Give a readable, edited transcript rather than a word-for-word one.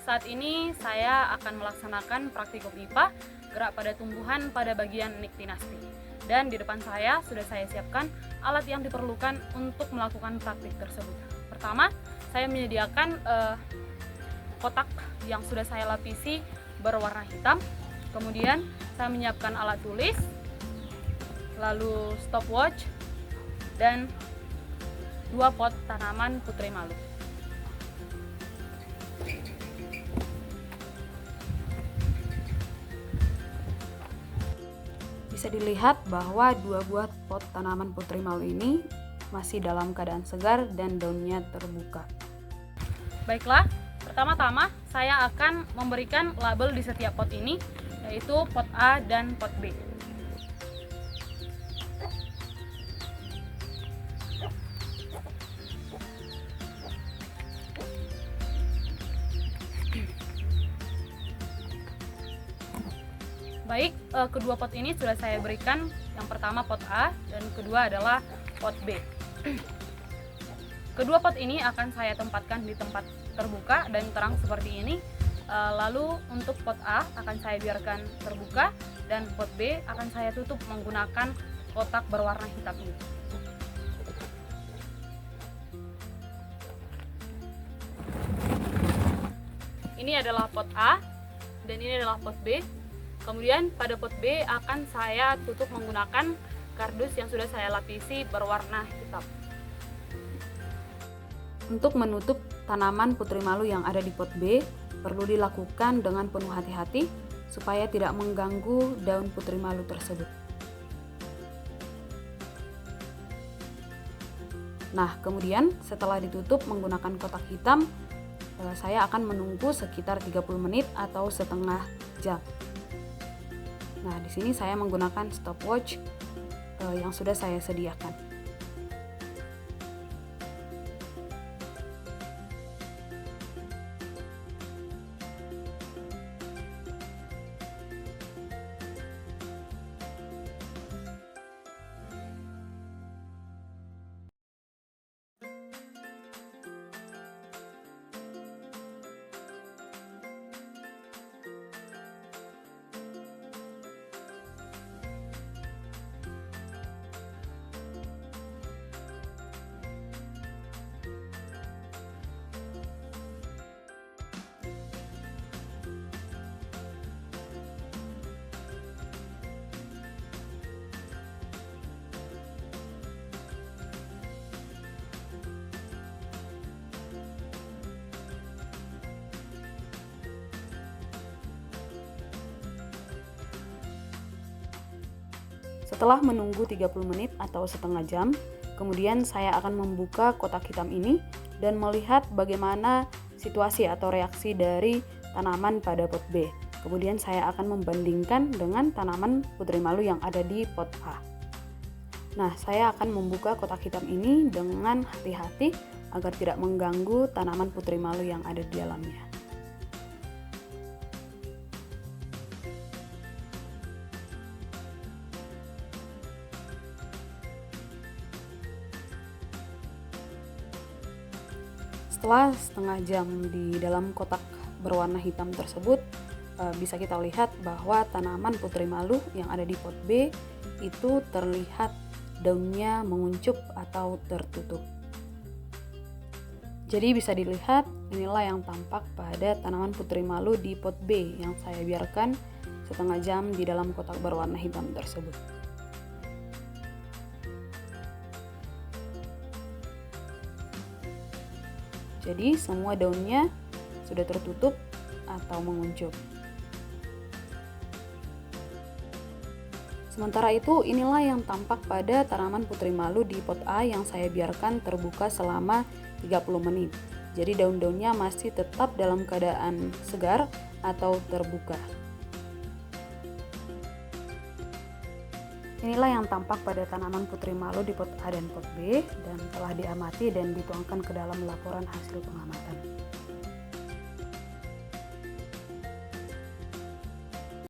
saat ini saya akan melaksanakan praktikum IPA gerak pada tumbuhan pada bagian Nyctinastis. Dan di depan saya sudah saya siapkan alat yang diperlukan untuk melakukan praktik tersebut. Pertama, saya menyediakan kotak yang sudah saya lapisi berwarna hitam. Kemudian saya menyiapkan alat tulis, lalu stopwatch, dan 2 pot tanaman putri malu. Bisa dilihat bahwa 2 buah pot tanaman putri malu ini masih dalam keadaan segar dan daunnya terbuka. Baiklah, pertama-tama saya akan memberikan label di setiap pot ini, yaitu pot A dan pot B. Baik, kedua pot ini sudah saya berikan. Yang pertama pot A dan kedua adalah pot B. Kedua pot ini akan saya tempatkan di tempat terbuka dan terang seperti ini. Lalu untuk pot A akan saya biarkan terbuka dan pot B akan saya tutup menggunakan kotak berwarna hitam ini. Ini adalah pot A dan ini adalah pot B. Kemudian pada pot B akan saya tutup menggunakan kardus yang sudah saya lapisi berwarna hitam. Untuk menutup tanaman putri malu yang ada di pot B, perlu dilakukan dengan penuh hati-hati supaya tidak mengganggu daun putri malu tersebut. Nah, kemudian setelah ditutup menggunakan kotak hitam, saya akan menunggu sekitar 30 menit atau setengah jam. Nah, di sini saya menggunakan stopwatch yang sudah saya sediakan. Setelah menunggu 30 menit atau setengah jam, kemudian saya akan membuka kotak hitam ini dan melihat bagaimana situasi atau reaksi dari tanaman pada pot B. Kemudian saya akan membandingkan dengan tanaman putri malu yang ada di pot A. Nah, saya akan membuka kotak hitam ini dengan hati-hati agar tidak mengganggu tanaman putri malu yang ada di dalamnya. Setelah setengah jam di dalam kotak berwarna hitam tersebut, bisa kita lihat bahwa tanaman putri malu yang ada di pot B itu terlihat daunnya menguncup atau tertutup. Jadi bisa dilihat inilah yang tampak pada tanaman putri malu di pot B yang saya biarkan setengah jam di dalam kotak berwarna hitam tersebut. Jadi semua daunnya sudah tertutup atau menguncup. Sementara itu, inilah yang tampak pada tanaman putri malu di pot A yang saya biarkan terbuka selama 30 menit. Jadi daun-daunnya masih tetap dalam keadaan segar atau terbuka. Inilah yang tampak pada tanaman putri malu di pot A dan pot B dan telah diamati dan dituangkan ke dalam laporan hasil pengamatan.